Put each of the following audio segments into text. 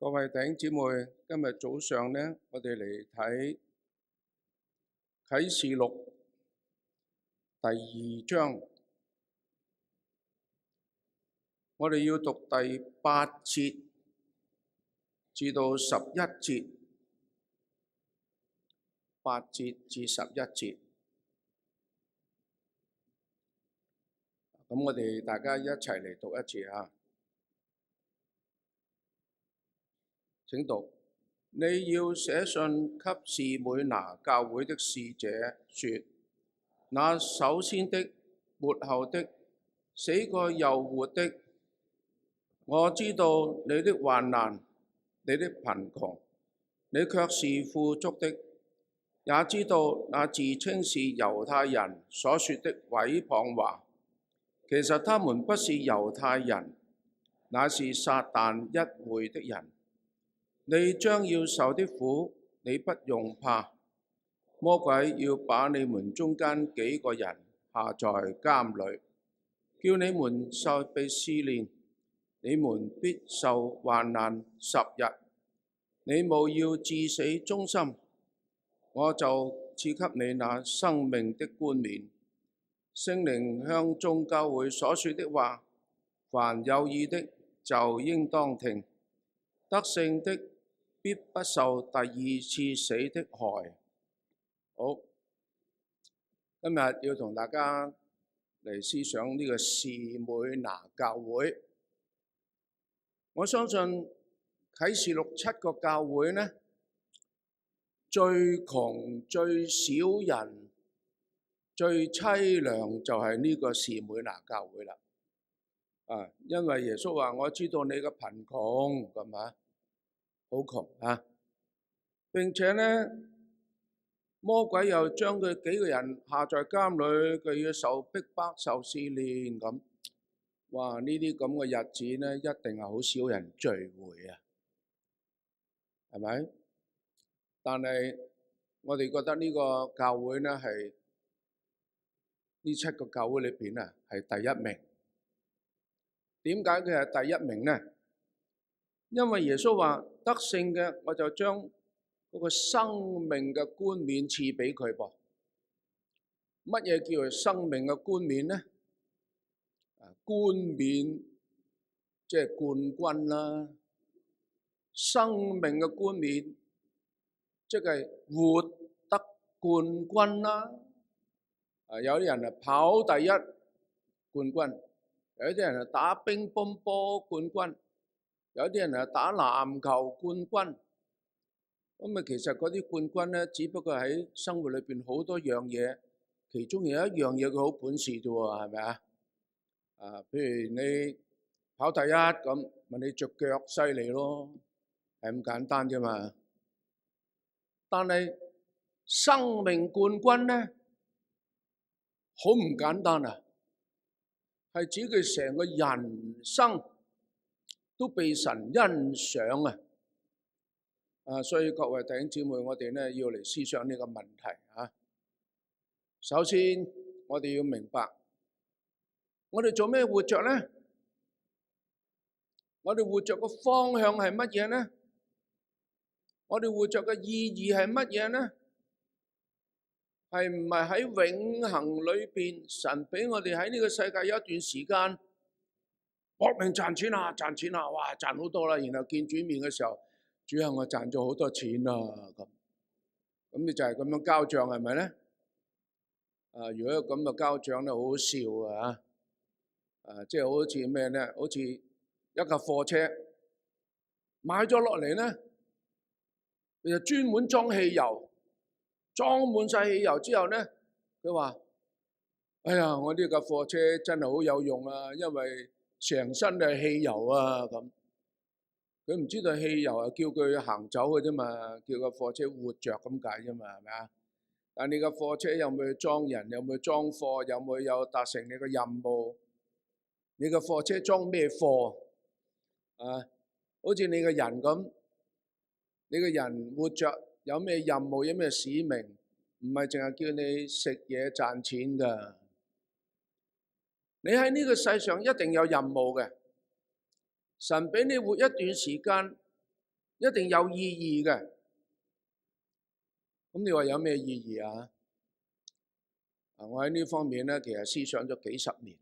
各位弟兄姊妹，今日早上呢，我哋嚟睇啟示錄第2章，我哋要讀第8節至到11節，8節至11節。咁我哋大家一齊嚟讀一次啊！請讀。你要寫信給士每拿教會的使者說：那首先的、末後的、死過又活的，我知道你的患難、你的貧窮，你卻是富足的；也知道那自稱是猶太人所說的毀謗話，其實他們不是猶太人，乃是撒但一會的人。你將要受的苦，你不用怕。魔鬼要把你們中間幾個人下在監裏，叫你們被試煉，你們必受患難10日。你務要至死忠心，我就賜給你那生命的冠冕。聖靈向眾教會所說的話，凡有耳的就應當聽。得勝的必不受第二次死的害。好，今日要同大家嚟思想呢個士每拿教會。我相信啟示錄7個教會呢，最窮、最少人、最凄涼就係呢個士每拿教會啦。因為耶穌話：我知道你嘅貧窮，係嘛？好窮啊！並且呢，魔鬼又將佢幾個人下在監裏，佢要受逼迫、受試煉咁。哇！呢啲咁嘅日子呢，一定係好少人聚會啊，係咪？但係我哋覺得呢個教會呢，係呢7個教會裏邊啊，係第一名。點解佢係第一名呢？因為耶穌話：得勝嘅，我就將嗰個生命嘅冠冕賜俾佢噃。乜嘢叫做生命嘅冠冕呢？冠冕即係冠軍啦，生命嘅冠冕即係活得冠軍啦。有啲人係跑第一冠軍，有啲人係打乒乓波冠軍，有啲人係打籃球冠軍。咁啊，其實嗰啲冠軍咧，只不過喺生活裏邊好多樣嘢，其中有一樣嘢佢好本事啫喎，係咪啊？譬如你跑第一咁，咪你隻腳犀利咯，係咁簡單啫嘛。但係生命冠軍咧，好唔簡單啊，係指佢成個人生都被神欣賞啊！所以各位弟兄姊妹，我哋咧要嚟思想呢個問題啊。首先，我哋要明白，我哋做咩活着咧？我哋活着個方向係乜嘢咧？我哋活着嘅意義係乜嘢咧？係唔係喺永恆裏邊，神俾我哋喺呢個世界有一段時間搏命賺錢啊，賺錢啊，哇，賺好多啦，然後見主面嘅時候，主啊，我賺咗好多錢啊，咁你就係咁樣交賬係咪咧？如果咁嘅交賬咧，好好笑啊！即係好似咩咧？好似一架貨車買咗落嚟咧，佢就專門裝汽油，裝滿晒汽油之後咧，佢話：哎呀，我呢架貨車真係好有用啊，因為成身都係汽油啊咁。佢唔知道汽油係叫佢行走嘅啫嘛，叫個貨車活着咁解啫嘛，係咪啊？但你個貨車有冇去裝人，有冇去裝貨，有冇有達成你個任務？你個貨車裝咩貨啊？好似你個人咁，你個人活着有咩任務，有咩使命？唔係淨係叫你食嘢賺錢噶。你喺呢個世上一定有任務嘅。神俾你活一段時間，一定有意義嘅。咁你話有咩意義啊？我喺呢方面咧，其實思想咗幾十年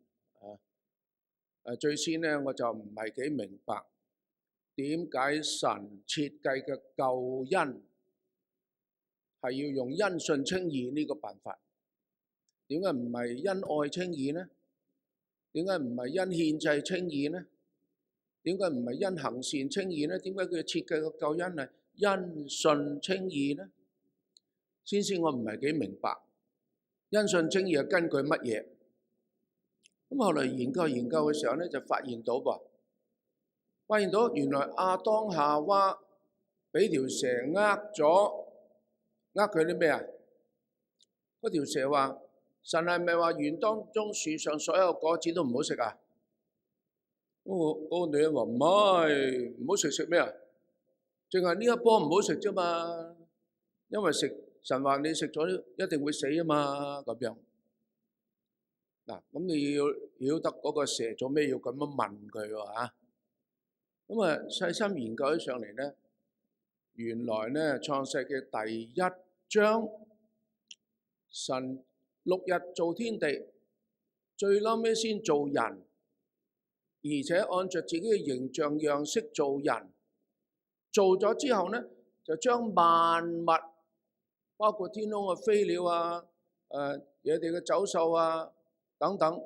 最先咧，我就唔係幾明白點解神設計嘅救恩係要用因信稱義呢個辦法？點解唔係因愛稱義呢？點解唔係因獻祭稱義呢？點解唔係因行善稱義呢？點解佢設計嘅救恩係因信稱義呢？先我唔係幾明白，因信稱義係根據乜嘢？咁後來研究嘅時候咧，就發現到原來亞當夏娃俾條蛇呃佢啲咩啊？嗰條蛇話：神係咪話園當中樹上所有果子都唔好食啊？嗰個女人話：唔係，唔好食咩啊？淨係呢一棵唔好食啫嘛，因為神話你食咗一定會死啊嘛，咁樣。嗱，咁你要曉得嗰個蛇做咩要咁樣問佢喎嚇？咁細心研究起上嚟咧，原來咧創世嘅第一章，神6日造天地，最嬲尾先做人，而且按照自己嘅形象樣式做人。做咗之後咧，就將萬物，包括天空嘅飛鳥啊、野地嘅走獸啊等等，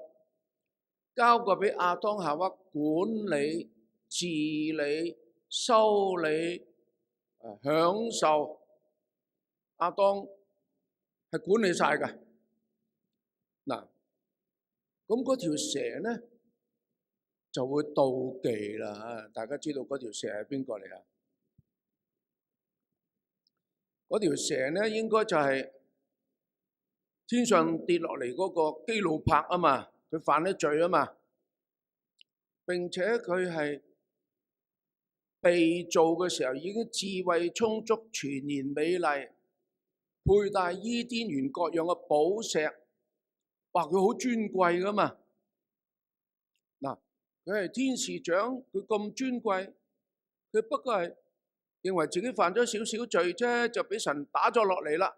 交過俾亞當夏娃管理、治理、修理、享受。亞當係管理晒㗎。嗱，咁嗰條蛇咧就會妒忌啦。大家知道嗰條蛇係邊個嚟啊？嗰條蛇咧應該就係天上跌落嚟嗰個基路伯啊嘛，佢犯咗罪啊嘛。並且佢係被造嘅時候已經智慧充足、全然美麗，佩戴伊甸園各樣嘅寶石，話佢好尊貴噶嘛。嗱，佢係天使長，佢咁尊貴，佢不過係認為自己犯咗少少罪啫，就俾神打咗落嚟啦。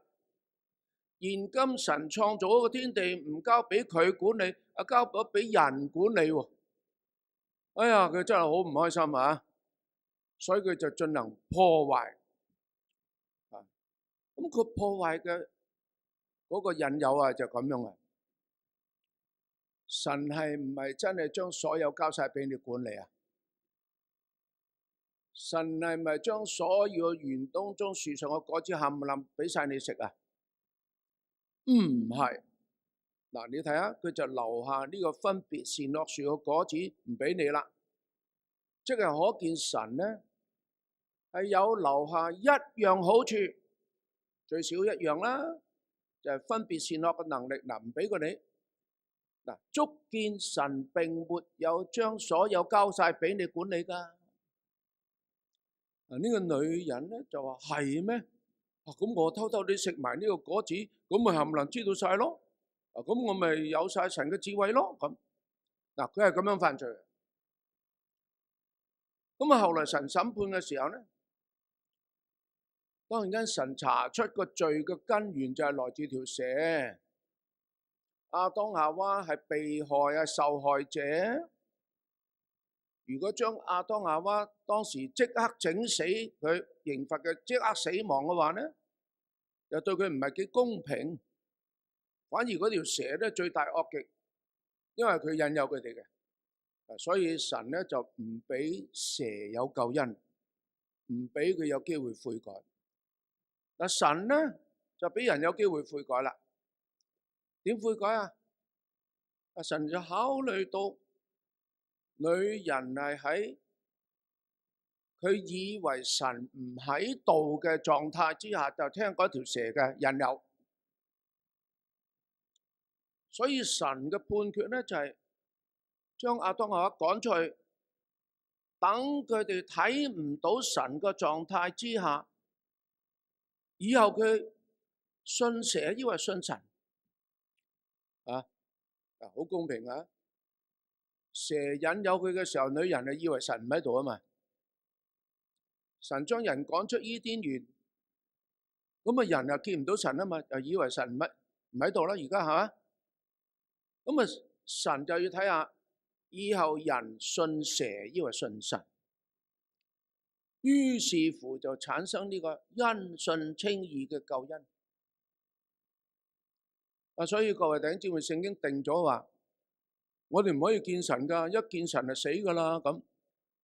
現今神創造嗰個天地唔交俾佢管理，交咗俾人管理喎。哎呀，佢真係好唔開心啊！所以佢就進行破壞。咁佢破壞嘅嗰個引誘啊，就咁樣啊。神係唔係真係將所有交晒俾你管理啊？神係咪將所有園當中樹上嘅果子冚唪唥俾晒你食啊？唔係。嗱，你睇下，佢就留下呢個分別善惡樹嘅果子唔俾你啦，即係可見神呢係有留下一樣好處，最少一樣啦，就係分別善惡嘅能力。嗱，唔俾過你。嗱，足見神並沒有將所有交晒俾你管理㗎。呢個女人咧就話：係咩？咁我偷偷地食埋呢個果子，咁咪冚唪唥知道晒咯。咁我咪有晒神嘅智慧咯。咁嗱，佢係咁樣犯罪。咁後來神審判嘅時候咧，當然間神查出個罪嘅根源就係來自條蛇。亞當夏娃係被害啊，受害者。如果將亞當夏娃當時即刻整死佢，刑罰嘅即刻死亡嘅話咧，又對佢唔係幾公平。反而嗰條蛇咧罪大惡極，因為佢引誘佢哋嘅，所以神咧就唔俾蛇有救恩，唔俾佢有機會悔改。但神咧就俾人有機會悔改啦。點悔改啊？神就考慮到女人係喺佢以為神唔喺度嘅狀態之下，就聽嗰條蛇嘅引誘。所以神嘅判決咧就係將亞當夏娃趕出去，等佢哋睇唔到神嘅狀態之下，以後佢信蛇以為信神好公平啊！蛇引誘佢嘅時候，女人係以為神唔喺度啊嘛。神將人趕出伊甸園，咁啊人又見唔到神啊嘛，就以為神唔喺度啦，而家係嘛？咁啊神就要睇下以後人信蛇抑或信神，於是乎就產生呢個因信稱義嘅救恩。所以各位弟兄姊妹，聖經定咗話，我哋唔可以見神噶，一見神就死噶啦。咁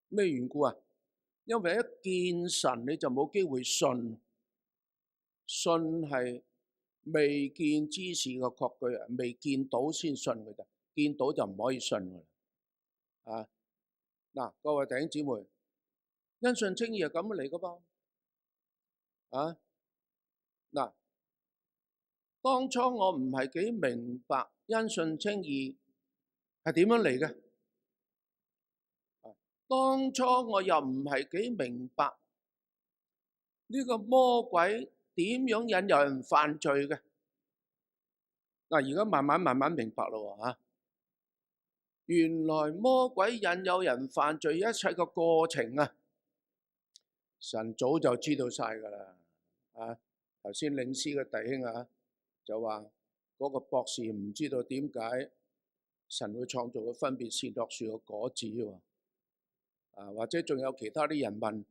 咩緣故啊？因為一見神你就冇機會信，信係未見之事嘅確據啊，未見到先信嘅啫，見到就唔可以信嘅。啊，嗱，各位弟兄姊妹，因信稱義係咁嚟噶噃。啊，嗱，當初我唔係幾明白因信稱義係點樣嚟嘅。當初我又唔係幾明白呢個魔鬼點樣引誘人犯罪嘅。嗱，而家慢慢明白咯嚇。原來魔鬼引誘人犯罪一切嘅過程啊，神早就知道晒㗎啦。啊，頭先領詩嘅弟兄啊，就話嗰個博士唔知道點解神會創造嘅分別善惡樹嘅果子喎。或者仲有其他啲人問，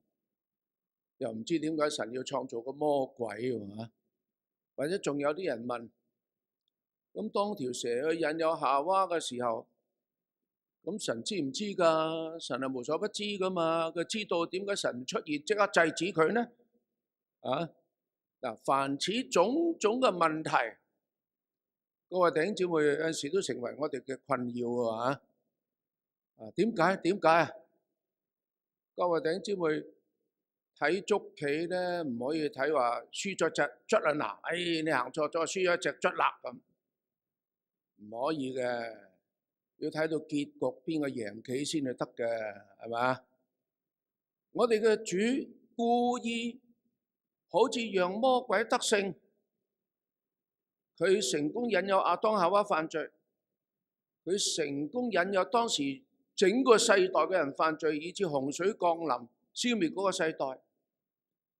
又唔知點解神要創造個魔鬼喎。或者仲有啲人問，咁當條蛇去引誘夏娃嘅時候，咁神知唔知㗎？神係無所不知㗎嘛，佢知道點解神出現即刻制止佢呢？嗱，凡此種種嘅問題，各位弟兄姊妹有陣時都成為我哋嘅困擾喎。點解啊？各位弟兄姊妹睇捉棋咧，唔可以睇話輸咗隻卒啦嗱，你行錯咗，輸咗隻卒啦咁，唔可以嘅，要睇到結局邊個贏棋先係得嘅，係嘛？我哋嘅主故意好似讓魔鬼得勝，佢成功引誘亞當夏娃犯罪，佢成功引誘當時整個世代嘅人犯罪，以致洪水降臨，消滅嗰個世代。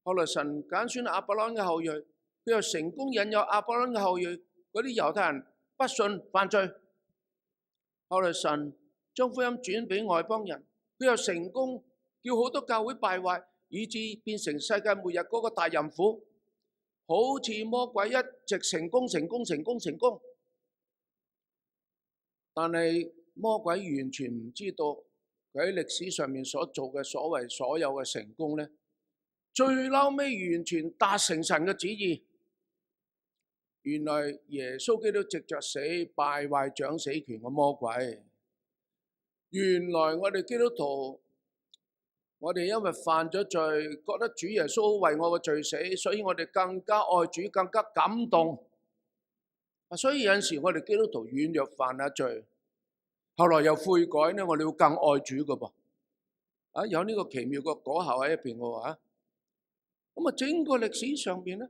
後來神揀選亞伯拉罕嘅後裔，佢又成功引誘亞伯拉罕嘅後裔嗰啲猶太人不信犯罪。後來神將福音轉俾外邦人，佢又成功叫好多教會敗壞，以致變成世界末日嗰個大淫婦。好似魔鬼一直成功，但係魔鬼完全唔知道佢喺歷史上面所做嘅所謂所有嘅成功呢，最嬲尾完全達成神嘅旨意。原來耶穌基督藉着死敗壞掌死權嘅魔鬼。原來我哋基督徒，我哋因為犯咗罪，覺得主耶穌為我嘅罪死，所以我哋更加愛主，更加感動。所以有陣時我哋基督徒軟弱犯下罪，後來又悔改呢，我哋會更愛主噶噃。有呢個奇妙嘅果效喺入邊嘅喎。咁啊，整個歷史上邊咧，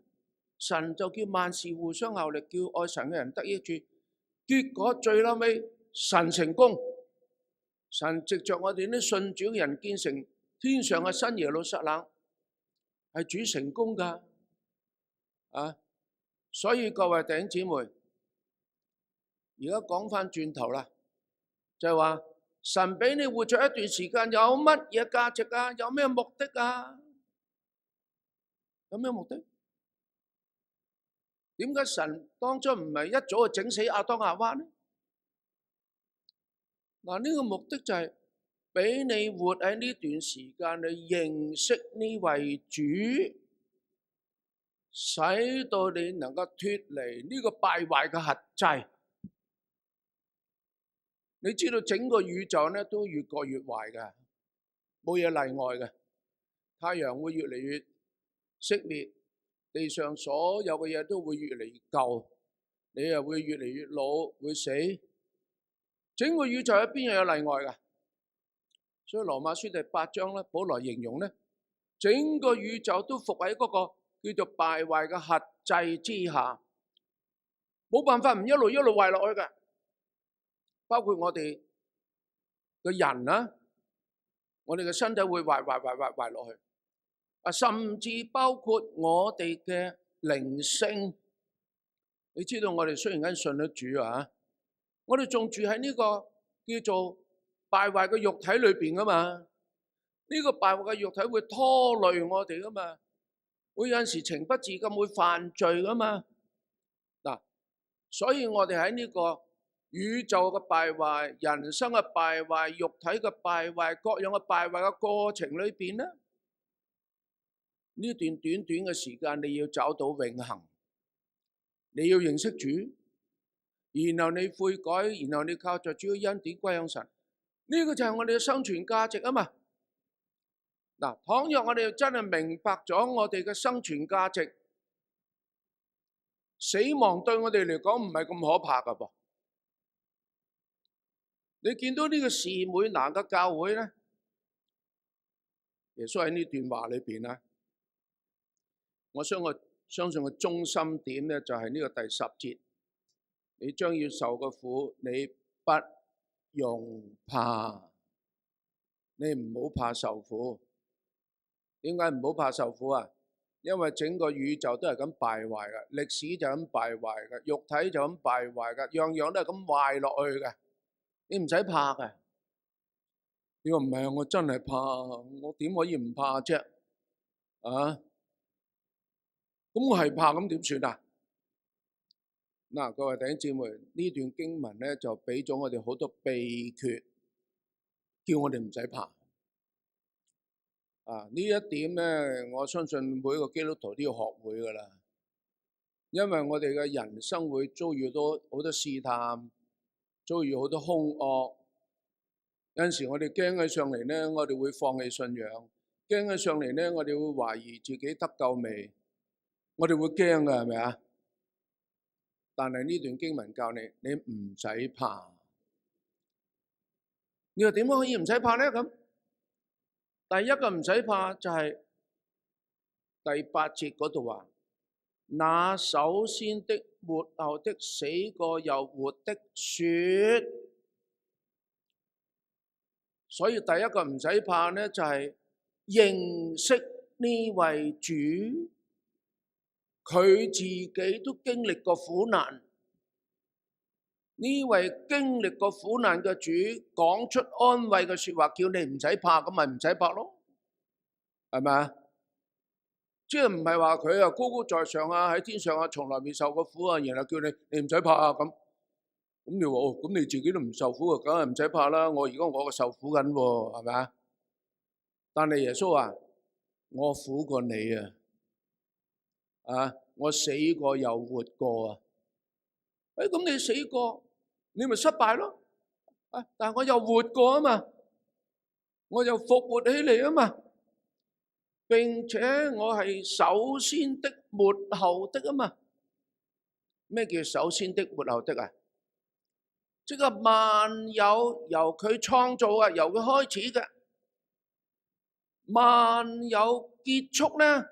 神就叫萬事互相效力，叫愛神嘅人得益處。結果最後尾，神成功，神藉着我哋啲信主嘅人建成天上嘅新耶路撒冷，係主成功噶。所以各位弟兄姊妹，而家講翻轉頭啦，就係話神俾你活咗一段時間，有乜嘢價值啊？有咩目的啊？有咩目的？點解神當初唔係一早就整死亞當夏娃呢？嗱，呢個目的就係俾你活喺呢段時間，你認識呢位主，使到你能夠脫離呢個敗壞嘅轄制。你知道整個宇宙呢都越過越壞嘅，冇嘢例外嘅。太陽會越嚟越熄滅，地上所有嘅嘢都會越嚟越舊，你又會越嚟越老，會死。整個宇宙喺邊有例外㗎？所以羅馬書第8章咧，保羅形容咧，整個宇宙都伏喺嗰個叫做敗壞嘅轄制之下，冇辦法唔一路壞落去嘅。包括我哋嘅人啊，我哋嘅身體會壞落去。甚至包括我哋嘅靈性。你知道我哋雖然間信咗主啊，我哋仲住喺呢個叫做敗壞嘅肉體裏邊噶嘛？呢個敗壞嘅肉體會拖累我哋噶嘛？會有陣時情不自禁會犯罪噶嘛？嗱，所以我哋喺呢個宇宙嘅敗壞、人生嘅敗壞、肉體嘅敗壞、各樣嘅敗壞嘅過程裏邊咧，呢段短短嘅時間你要找到永恆，你要認識主，然後你悔改，然後你靠着主嘅恩典歸向神，呢個就係我哋嘅生存價值啊嘛！嗱，倘若我哋真係明白咗我哋嘅生存價值，死亡對我哋嚟講唔係咁可怕噶噃。你見到呢個士每拿嘅教會咧，耶穌喺呢段話裏邊咧，我相信個中心點咧就係呢個第10節，你將要受嘅苦，你不用怕，你唔好怕受苦。點解唔好怕受苦啊？因為整個宇宙都係咁敗壞嘅，歷史就咁敗壞嘅，肉體就咁敗壞嘅，樣樣都係咁壞落去嘅。你唔使怕嘅。你話唔係啊？我真係怕，我點可以唔怕啫？啊？咁我係怕，咁點算啊？嗱，各位弟兄姊妹，呢段經文咧就俾咗我哋好多秘訣，叫我哋唔使怕。呢一點咧，我相信每個基督徒都要學會噶啦，因為我哋嘅人生會遭遇到好多試探，遭遇好多兇惡。有陣時我哋驚起上嚟咧，我哋會放棄信仰；驚起上嚟咧，我哋會懷疑自己得救未？我哋會驚噶，係咪啊？但係呢段經文教你，你唔使怕。你話點樣可以唔使怕咧？咁第一個唔使怕就係第8節嗰度話，那首先的、末後的、死過又活的說。所以第一個唔使怕咧，就係認識呢位主，佢自己都經歷過苦難。呢位經歷過苦難嘅主講出安慰嘅說話，叫你唔使怕，咁咪唔使怕咯，係咪啊？即係唔係話佢啊高高在上啊，喺天上啊，從來未受過苦啊，然後叫你唔使怕啊咁。咁你話哦，咁你自己都唔受苦啊，梗係唔使怕啦。我個受苦緊喎，係咪啊？但係耶穌話：我苦過你啊，我死過又活過啊。咁你死過，你咪失敗咯。但係我又活過啊嘛，我又復活起嚟啊嘛，並且我係首先的、末後的啊嘛。咩叫首先的、末後的啊？即係萬有由佢創造啊，由佢開始嘅，萬有結束咧，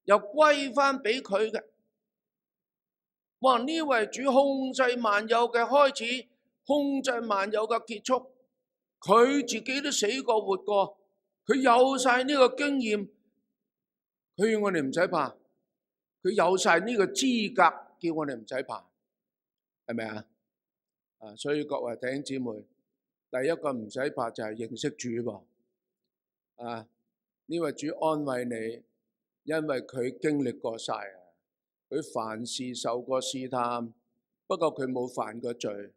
又歸翻俾佢嘅。哇！呢位主控制萬有嘅開始，控制萬有嘅結束，佢自己都死過活過，佢有晒呢個經驗，佢要我哋唔使怕，佢有晒呢個資格叫我哋唔使怕，係咪啊？所以各位弟兄姊妹，第一個唔使怕就係認識主噃。呢位主安慰你，因為佢經歷過晒啊，佢凡事受過試探，不過佢冇犯過罪，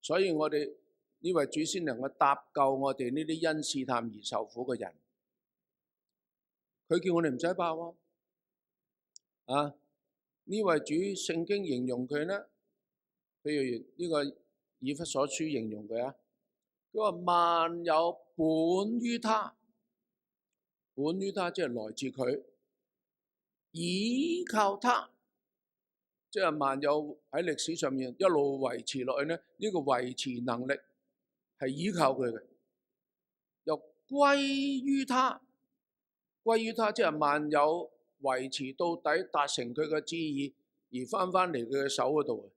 所以我哋呢位主先能夠搭救我哋呢啲因試探而受苦嘅人。佢叫我哋唔使怕喎。呢位主聖經形容佢呢，譬如呢個以弗所書形容佢啊，佢話萬有本於他，本於他即係來自佢，倚靠他，即係萬有喺歷史上面一路維持落去呢，呢個維持能力係依靠佢嘅，又歸於他，歸於他即係萬有維持到底，達成佢嘅旨意而翻嚟佢嘅手嗰度。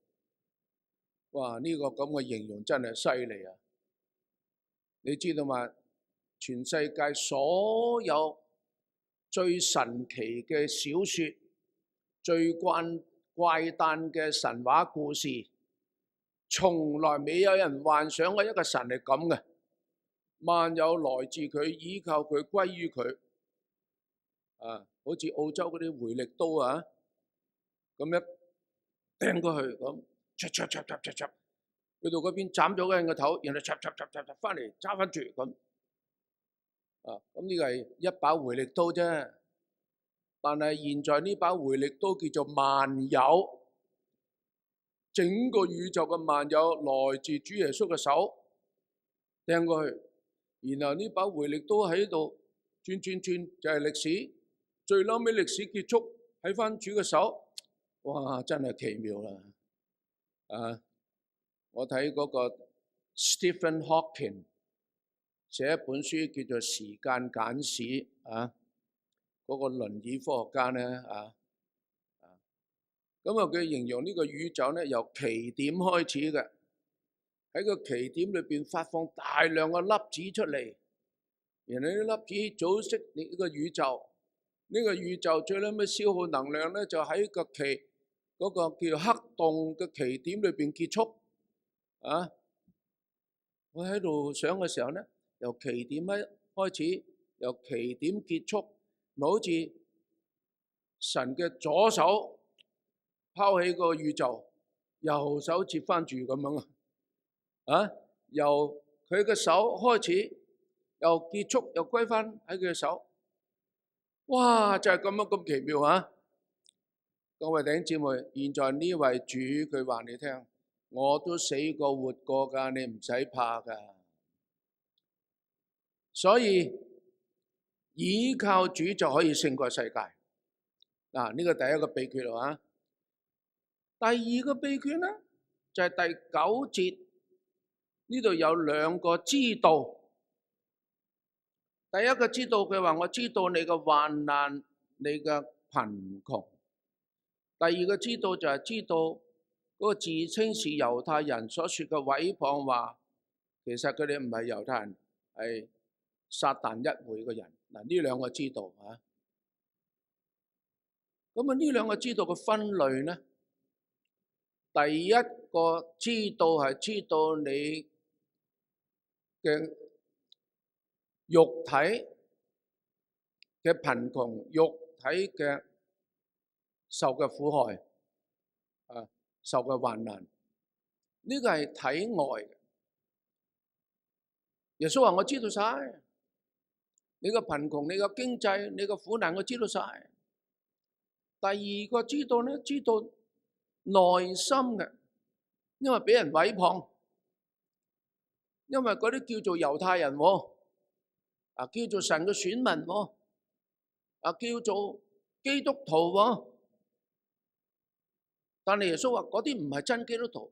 哇！呢個咁嘅形容真係犀利啊！你知道嘛？全世界所有最神奇嘅小說、最怪誕嘅神話故事，從來未有人幻想過一個神係咁嘅。萬有來自佢，依靠佢，歸於佢。好似澳洲嗰啲回力刀啊，咁一掟過去咁，去到嗰邊斬咗嗰人個頭，然後插翻嚟揸翻住咁。咁呢個係一把回力刀啫。但係現在呢把回力刀叫做萬有，整個宇宙嘅萬有來自主耶穌嘅手掟過去，然後呢把回力刀喺度轉就係歷史，最嬲尾歷史結束喺翻主嘅手。哇！真係奇妙啦！我睇嗰個 Stephen Hawking 寫一本書叫做《時間簡史》嗰個輪椅科學家咧咁佢形容呢個宇宙咧由奇點開始嘅，喺個奇點裏邊發放大量嘅粒子出嚟，然後啲粒子組織呢個宇宙。呢個宇宙最撚尾消耗能量咧，就喺個嗰個叫黑洞嘅奇點裏邊結束。我喺度想嘅時候咧，由奇點一開始，由奇點結束，咪好似神嘅左手拋起個宇宙，右手接翻住咁樣由佢嘅手開始，又結束，又歸翻喺佢嘅手。哇！就係咁樣咁奇妙各位弟兄姊妹，現在呢位主佢話你聽，我都死過活過㗎，你唔使怕㗎。所以倚靠主就可以勝過世界。呢個第一個秘訣第二個秘訣呢，就係第9節呢度有兩個知道。第一個知道佢話我知道你嘅患難，你嘅貧窮。第二個知道就係知道嗰個自稱是猶太人所說嘅毀謗話，其實佢哋唔係猶太人，係撒但一會嘅人。呢兩個知道咁呢兩個知道嘅分類呢，第一個知道係知道你嘅肉體嘅貧窮，肉體嘅受嘅苦害，受嘅患難，呢個係體外嘅。耶穌話我知道晒你嘅貧窮，你嘅經濟，你嘅苦難，我知道晒。第二個知道呢，知道內心嘅，因為俾人毀謗，因為嗰啲叫做猶太人叫做神嘅選民叫做基督徒但係耶穌話嗰啲唔係真基督徒，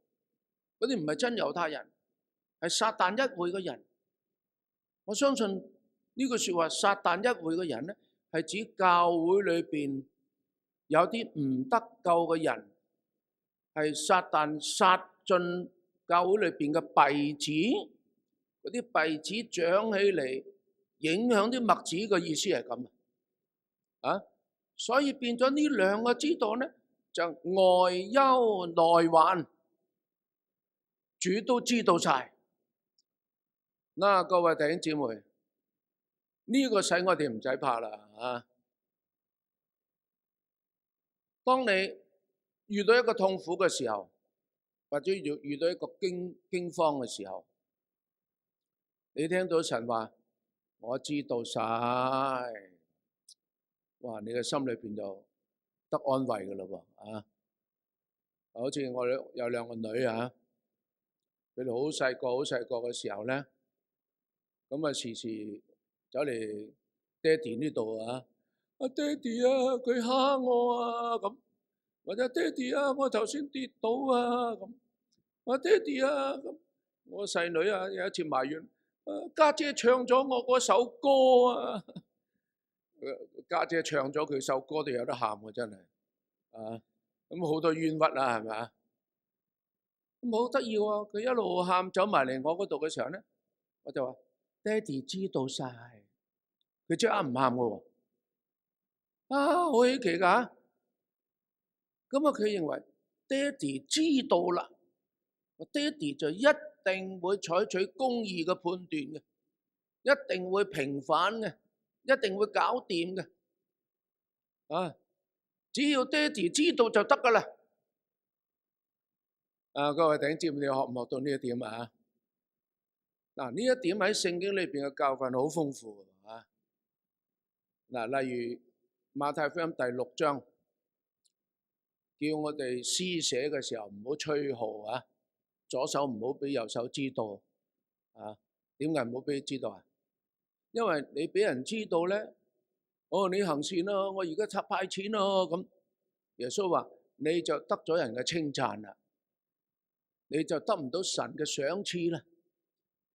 嗰啲唔係真猶太人，係撒但一會嘅人。我相信呢句說話，撒但一會嘅人呢，係指教會裏邊有啲唔得救嘅人，係撒但殺進教會裏邊嘅稗子，嗰啲稗子長起嚟影響啲麥子嘅意思係咁所以變咗呢兩個知道呢，就外憂內患，主都知道晒。各位弟兄姊妹，呢個使我哋唔使怕啦當你遇到一個痛苦嘅時候，或者遇到一個驚慌嘅時候，你聽到神話我知道晒，哇！你嘅心裏邊就得安慰噶啦好似我有兩個女佢哋好細個嘅時候咧，咁時時走嚟爹哋呢度爹哋佢蝦我咁，或者爹哋我頭先跌倒咁，爹哋咁，我細女有一次埋怨家姐唱咗我嗰首歌家姐唱咗佢首歌都有得喊嘅，真係咁好多冤屈係咪咁好得意佢一路喊走埋嚟我嗰度嘅時候咧，我就話爹哋知道晒，佢即刻唔喊嘅好稀奇㗎。咁啊，佢認為爹哋知道啦，爹哋就一定會採取公義嘅判斷嘅，一定會平反嘅，一定會搞掂嘅。只要爹哋知道就得㗎啦。各位弟兄姊妹，你學唔學到呢一點啊？嗱，呢一點喺聖經裏邊嘅教訓好豐富啊！嗱，例如馬太福音第6章，叫我哋施捨嘅時候唔好吹號啊，左手唔好俾右手知道啊。點解唔好俾佢知道啊？因為你俾人知道咧，你行善咯，我而家拆派錢咯，咁耶穌話你就得咗人嘅稱讚啦，你就得唔到神嘅賞賜啦。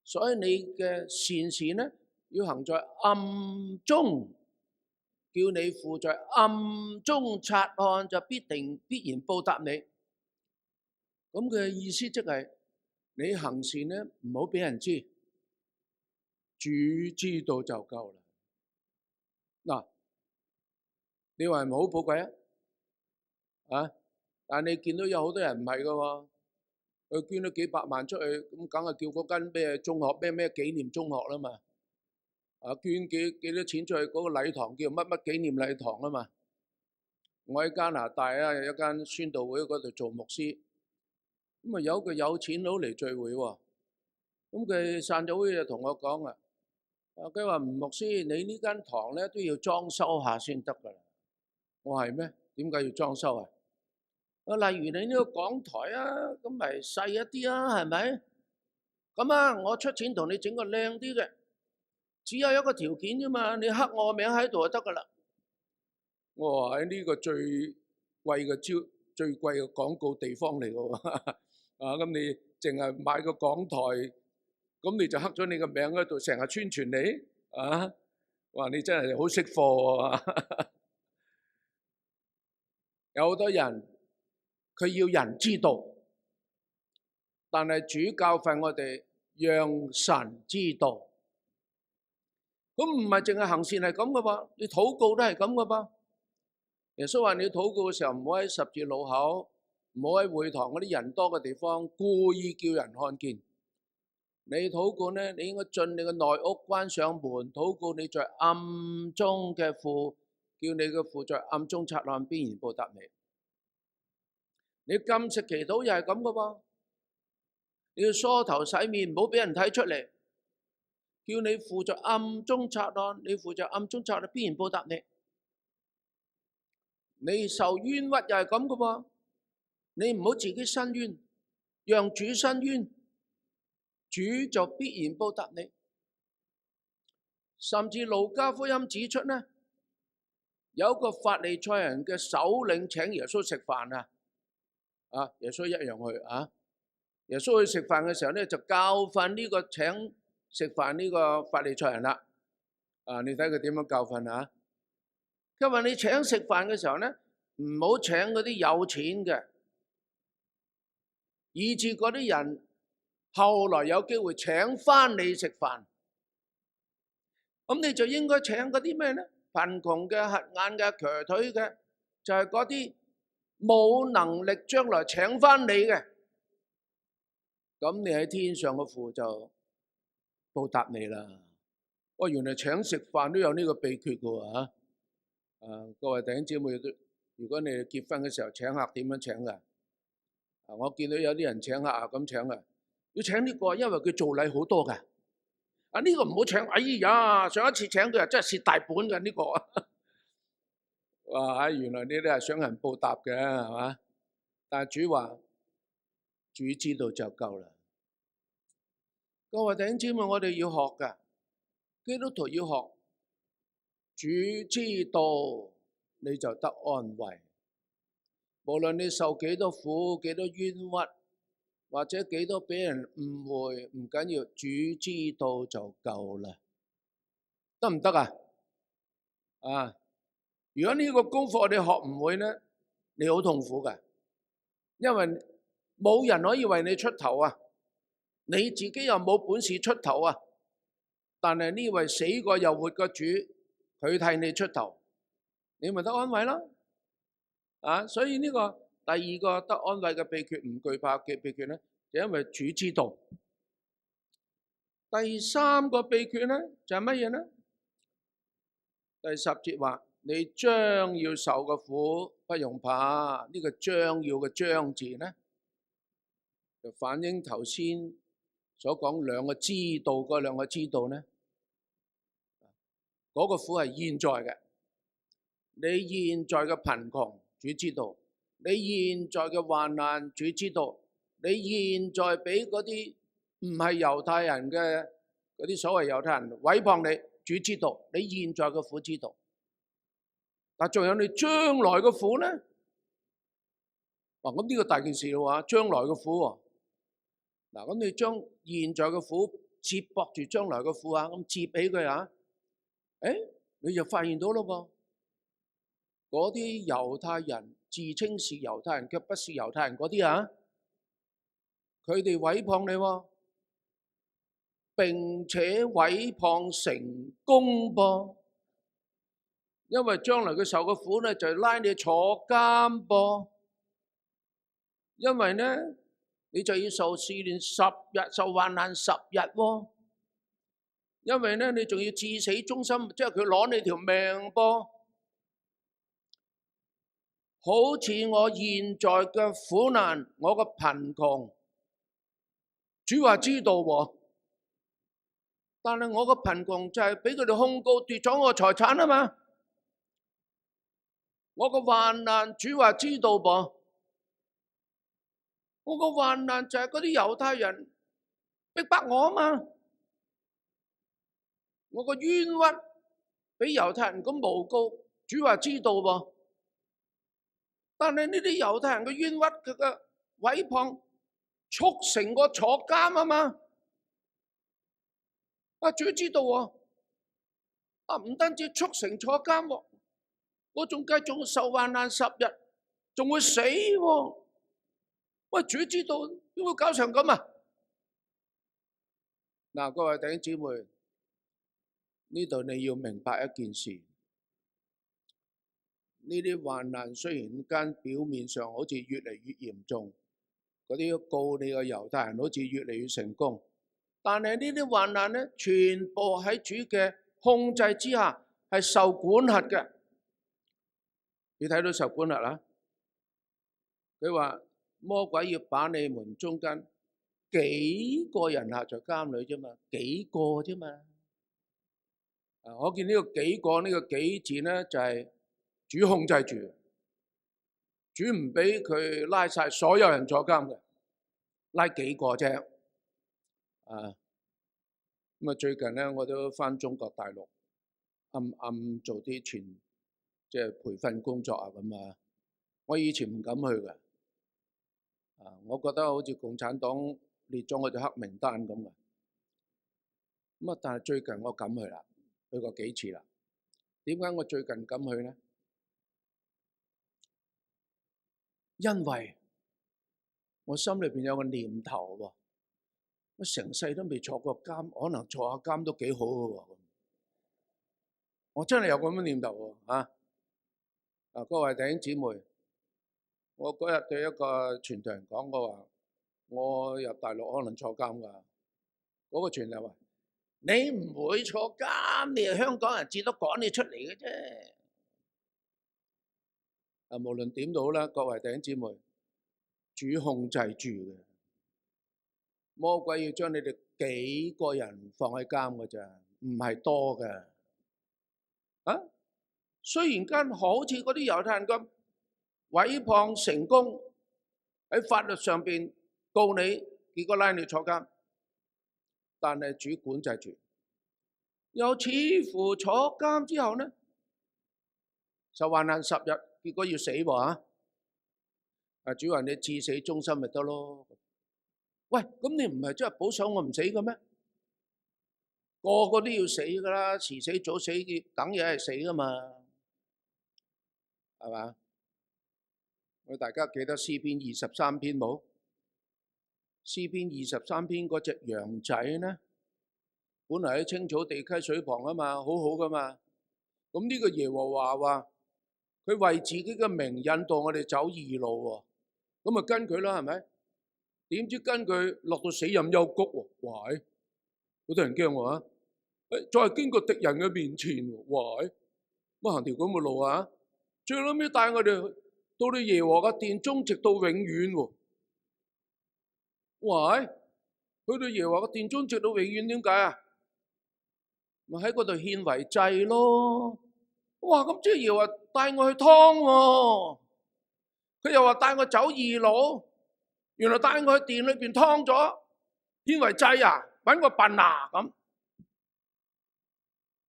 所以你嘅善事呢，要行在暗中，叫你父在暗中察看，就必然報答你。咁嘅意思即係你行善呢，唔好俾人知，主知道就夠啦。嗱，你話係咪好寶貴啊？但係你見到有好多人唔係噶喎。佢捐咗幾百萬出去，咁梗係叫嗰間咩中學咩紀念中學啦嘛。捐幾多錢出去，嗰個禮堂叫乜乜紀念禮堂啊嘛。我喺加拿大啊，有一間宣道會嗰度做牧師，咁啊有個有錢佬嚟聚會喎。咁佢散咗會就同我講啊，佢話吳牧師，你呢間堂咧都要裝修下先得噶啦。我話係咩？點解要裝修啊？例如你呢個講台啊，咁咪細一啲啊，係咪？咁啊，我出錢同你整個靚啲嘅，只有一個條件啫嘛，你刻我名喺度就得噶啦。我話喺呢個最貴嘅廣告地方嚟嘅喎，咁你淨係買個講台，咁你就刻咗你個名喺度，成日宣傳你啊！話你真係好識貨啊！有好多人。佢要人知道，但係主教訓我哋讓神知道。咁唔係淨係行善係咁噶噃，你禱告都係咁噶噃。耶穌話你禱告嘅時候唔好喺十字路口，唔好喺會堂嗰啲人多嘅地方故意叫人看見。你禱告呢，你應該進你嘅內屋，關上門，禱告你在暗中嘅父，叫你嘅父在暗中察看，必然報答你。你禁食祈禱又係咁噶噃，你要梳頭洗面，唔好俾人睇出嚟，叫你父在暗中察看，你父在暗中察看，必然報答你。你受冤屈又係咁噶噃，你唔好自己申冤，讓主申冤，主就必然報答你。甚至路加福音指出呢，有一個法利賽人嘅首領請耶穌食飯啊。耶穌一樣去啊！耶穌去食飯嘅時候咧，就教訓呢個請食飯呢個法利賽人啦。你睇佢點樣教訓啊？佢話你請食飯嘅時候咧，唔好請嗰啲有錢嘅，以致嗰啲人後來有機會請翻你食飯。咁你就應該請嗰啲咩咧？貧窮嘅、瞎眼嘅、瘸腿嘅，就係嗰啲冇能力將來請翻你嘅，咁你喺天上嘅父就報答你啦。原來請食飯都有呢個秘訣嘅喎。各位弟兄姊妹，如果你結婚嘅時候請客點樣請㗎？我見到有啲人請客咁請嘅，要請呢個，因為佢做禮好多㗎。呢個唔好請，哎呀，上一次請佢真係蝕大本㗎呢個。哇！原來呢啲係想人報答嘅，係嘛？但係主話，主知道就夠啦。各位弟兄姊妹，我哋要學㗎，基督徒要學，主知道你就得安慰。無論你受幾多苦、幾多冤屈，或者幾多俾人誤會，唔緊要，主知道就夠啦。得唔得啊？如果呢個功課我哋學唔會呢，你好痛苦㗎，因為冇人可以為你出頭啊，你自己又冇本事出頭啊，但係呢位死過又活嘅主，佢替你出頭，你咪得安慰咯。所以呢個第二個得安慰嘅秘訣，唔懼怕嘅秘訣咧，就因為主知道。第三個秘訣咧就係乜嘢咧？第10節話：你將要受嘅苦不用怕。呢個將要嘅將字咧，就反映頭先所講兩個知道嗰兩個知道咧，嗰個苦係現在嘅。你現在嘅貧窮，主知道；你現在嘅患難，主知道；你現在俾嗰啲唔係猶太人嘅嗰啲所謂猶太人毀謗你，主知道；你現在嘅苦知道。但仲有你將來嘅苦咧？咁呢個大件事咯喎，將來嘅苦喎。咁你將現在嘅苦接駁住將來嘅苦啊，咁接俾佢啊，你就發現到咯噃。嗰啲猶太人自稱是猶太人卻不是猶太人嗰啲啊，佢哋毀謗你喎，並且毀謗成功噃，因為將來佢受嘅苦咧就係拉你坐監噃，因為咧你就要受試煉10日，受患難10日喎，因為咧你仲要至死忠心，即係佢攞你條命噃。好似我現在嘅苦難，我嘅貧窮，主話知道喎。但係我嘅貧窮就係俾佢哋控告奪咗我財產啊嘛。我嘅患難，主話知道噃。我嘅患難就係嗰啲猶太人逼迫我啊嘛。我嘅冤屈俾猶太人咁誣告，主話知道噃。但係呢啲猶太人嘅冤屈，佢嘅毀謗，促成我坐監啊嘛！主知道喎，唔單止促成坐監喎，我仲繼續受患難10日，仲會死喎！喂，主知道點會搞成咁啊？各位弟兄姊妹，呢度你要明白一件事。呢啲患難雖然間表面上好似越嚟越嚴重，嗰啲告你嘅猶太人好似越嚟越成功，但係呢啲患難咧，全部喺主嘅控制之下，係受管轄嘅。你睇到受管轄啦？佢話魔鬼要把你們中間幾個人下在監裏啫嘛，幾個啫嘛。我見呢個幾個呢個幾字咧就係主控制住，主唔俾佢拉晒所有人坐監嘅，拉幾個啫。咁最近咧我都返中國大陸，暗做啲即係培訓工作啊咁啊。我以前唔敢去嘅，我覺得好似共產黨列咗我隻黑名單咁嘅。但係最近我敢去啦，去過幾次啦。點解我最近敢去咧？因為我心裏邊有個念頭喎，我成世都未坐過監，可能坐下監都幾好嘅喎。我真係有咁嘅念頭喎。各位弟兄姊妹，我嗰日對一個傳道人講過話，我入大陸可能坐監㗎。嗰個傳道人話：你唔會坐監，你係香港人，至多趕你出嚟嘅啫。無論點都好啦，各位弟兄姊妹，主控制住嘅，魔鬼要將你哋幾個人放喺監嘅咋，唔係多嘅。雖然間好似嗰啲猶太人咁毀謗成功，喺法律上邊告你，結果拉你坐監，但係主管制住，又似乎坐監之後呢，受患難10日，結果要死喎。主話你至死忠心咪得咯。喂，咁你唔係真係保守我唔死嘅咩？個個都要死噶啦，遲死早死，等嘢係死噶嘛，係嘛？我大家記得詩篇23篇冇？詩篇23篇嗰隻羊仔呢，本嚟喺青草地溪水旁啊嘛，好好噶嘛。咁呢個耶和華話佢為自己嘅名引導我哋走義路喎，咁咪跟佢啦，係咪？點知跟佢落到死蔭幽谷喎，哇！好多人驚喎嚇，再經過敵人嘅面前喎，哇！乜行條咁嘅路啊？最撚尾帶我哋到你耶和華嘅殿中，直到永遠喎，哇！去到耶和華嘅殿中，直到永遠，點解啊？咪喺嗰度獻為祭咯。哇！咁即係耶和華帶我去劏喎，佢又話帶我走義路，原來帶我去殿裏邊劏咗，獻為祭啊！揾個笨啊咁。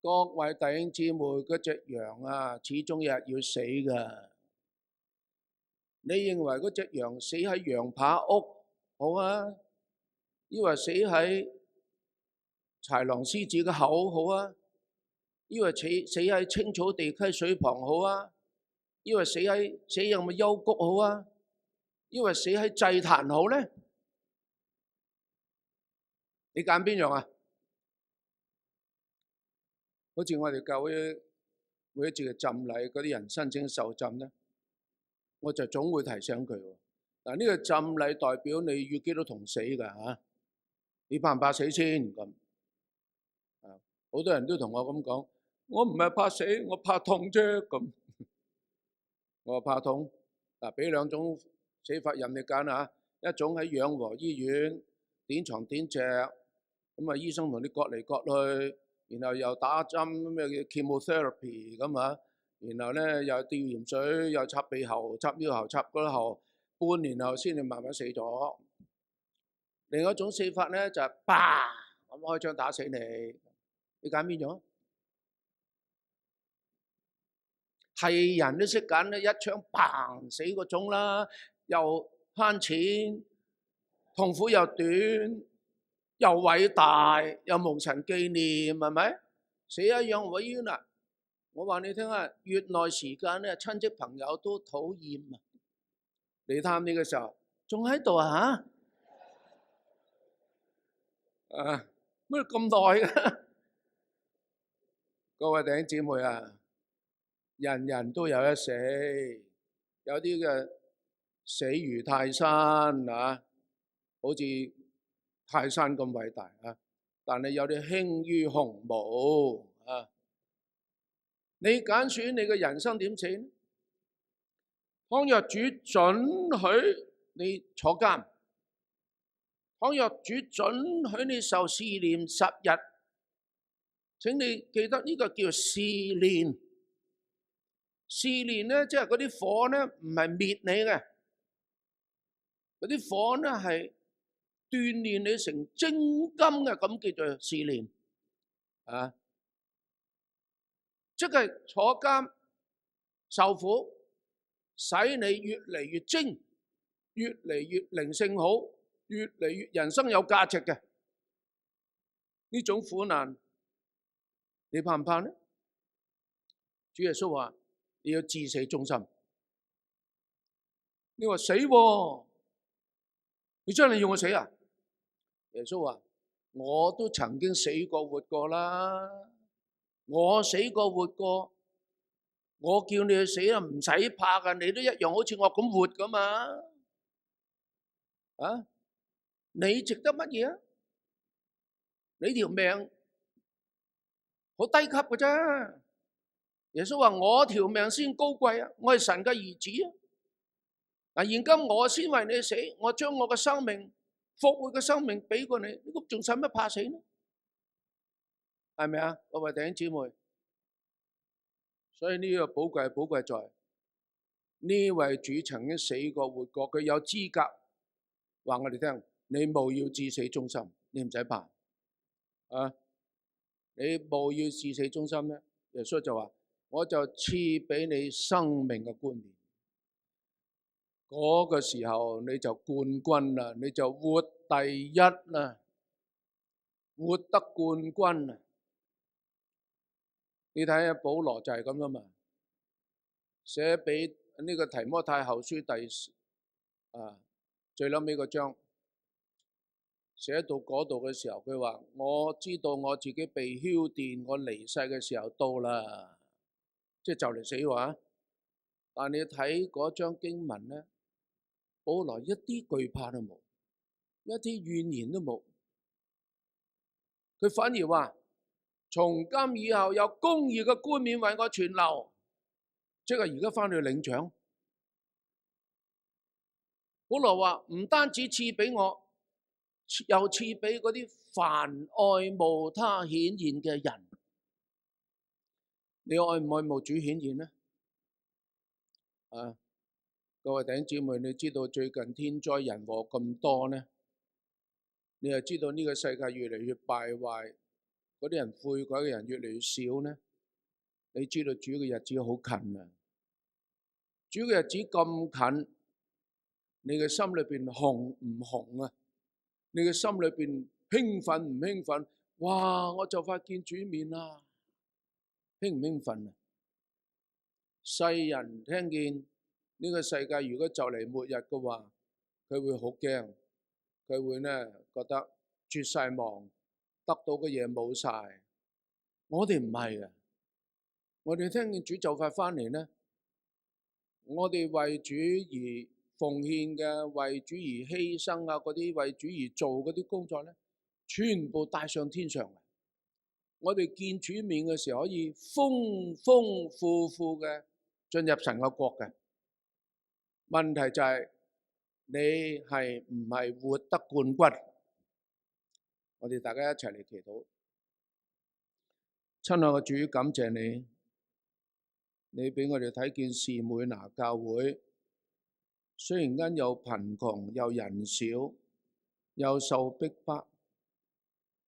各位弟兄姊妹，嗰隻羊啊，始終有日要死噶。你認為嗰隻羊死喺羊扒屋好啊？抑或死喺豺狼獅子嘅口好啊？抑或死喺青草地溪水旁好啊？抑或死喺死蔭嘅幽谷好啊？抑或死喺祭壇好咧？你揀邊樣啊？好似我哋教會每一次嘅浸禮，嗰啲人申請受浸咧，我就總會提醒佢。嗱，呢個浸禮代表你與基督同死㗎嚇，你怕唔怕死先咁？啊，好多人都同我咁講，我唔係怕死，我怕痛啫咁。我話怕痛，嗱，俾兩種死法任你揀嚇，一種喺養和醫院點床點席，咁啊醫生同你割嚟割去。然後又打針咩叫 chemotherapy 咁啊，然後咧又吊鹽水，又插鼻喉，插呢個喉，插嗰個喉，半年後先至慢慢死咗。另外一種死法咧就係叭咁開槍打死你，你揀邊種？係人都識揀咧，一槍砰死嗰種啦，又慳錢，痛苦又短。又偉大又蒙塵紀念，係咪？死一樣委冤啦！我話你聽啊，越耐時間咧，親戚朋友都討厭啊！嚟探你嘅時候，仲喺度啊嚇？啊乜咁耐嘅？各位弟兄姊妹啊，人人都有一死，有啲嘅死如泰山啊，好似泰山咁偉大啊！但係有啲輕於鴻毛啊！你揀選你嘅人生點死呢？倘若主准許你坐監，倘若主准許你受試煉10日，請你記得呢個叫試煉。試煉咧，即係嗰啲火咧，唔係滅你嘅，嗰啲火咧係鍛煉你成精金嘅，咁叫做試煉啊！即係坐監受苦，使你越嚟越精，越嚟越靈性好，越嚟越人生有價值嘅呢種苦難，你怕唔怕呢？主耶穌話：你要至死忠心。你話死喎，你真係要我死啊？耶穌話：我都曾經死過活過啦，我死過活過，我叫你去死啊，唔使怕噶，你都一樣好似我咁活噶嘛。啊，你值得乜嘢啊？你條命好低級嘅啫。耶穌話：我條命先高貴啊，我係神嘅兒子啊。嗱，現今我先為你死，我將我嘅生命復活嘅生命俾過你，呢個仲使乜怕死呢？係咪啊？各位弟兄姊妹，所以呢個寶貴係寶貴在呢位主曾經死過活過，佢有資格話我哋聽：你務要至死忠心，你唔使怕啊！你務要至死忠心咧，耶穌就話：我就賜俾你生命嘅冠冕。嗰個時候你就冠軍啦，你就活第一啦，活得冠軍啊！你睇下保羅就係咁啦嘛，寫俾呢個提摩太後書最後尾個章，寫到嗰度嘅時候，佢話：我知道我自己被澆奠，我離世嘅時候到啦，即係就嚟死話。但你睇嗰章經文咧，保羅一啲懼怕都冇，一啲怨言都冇，佢反而話：從今以後有公義嘅冠冕為我存留，即係而家翻去領獎。保羅話唔單止賜俾我，又賜俾嗰啲凡愛慕他顯現嘅人。你愛唔愛慕主顯現呢？各位弟兄姊妹，你知道最近天災人禍咁多呢？你又知道呢個世界越嚟越敗壞，嗰啲人悔改嘅人越嚟越少呢？你知道主嘅日子好近啊！主嘅日子咁近，你嘅心裏邊紅唔紅啊？你嘅心裏邊興奮唔興奮？哇！我就快見主面啦，興唔興奮啊？世人聽見呢個世界如果就嚟末日嘅話，佢會好驚，佢會呢覺得絕晒望，得到嘅嘢冇晒。我哋唔係嘅，我哋聽見主就快翻嚟呢，我哋為主而奉獻嘅，為主而犧牲啊，嗰啲為主而做嗰啲工作呢，全部帶上天上。我哋見主面嘅時候，可以豐豐富富嘅進入神嘅國嘅。問題就係你係唔係活得冠軍？我哋大家一齊嚟祈禱。親愛嘅主，感謝你，你俾我哋睇見士每拿教會，雖然間又貧窮又人少，又受逼迫，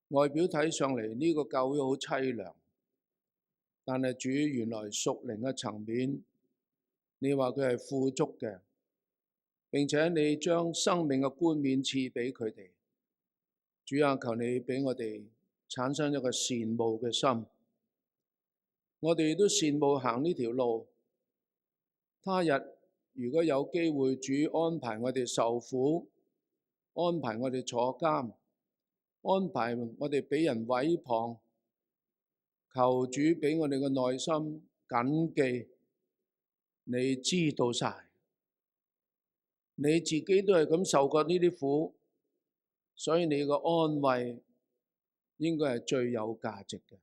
外表睇上嚟呢個教會好淒涼，但係主原來屬靈嘅層面，你話佢係富足嘅，並且你將生命嘅冠冕賜俾佢哋。主啊，求你俾我哋產生一個羨慕嘅心，我哋都羨慕行呢條路。他日如果有機會，主安排我哋受苦，安排我哋坐監，安排我哋俾人毀謗，求主俾我哋嘅內心謹記，你知道晒，你自己都係咁受過呢啲苦，所以你嘅安慰應該係最有價值嘅。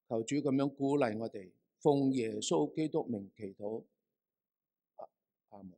求主咁樣鼓勵我哋，奉耶穌基督名祈禱。阿門。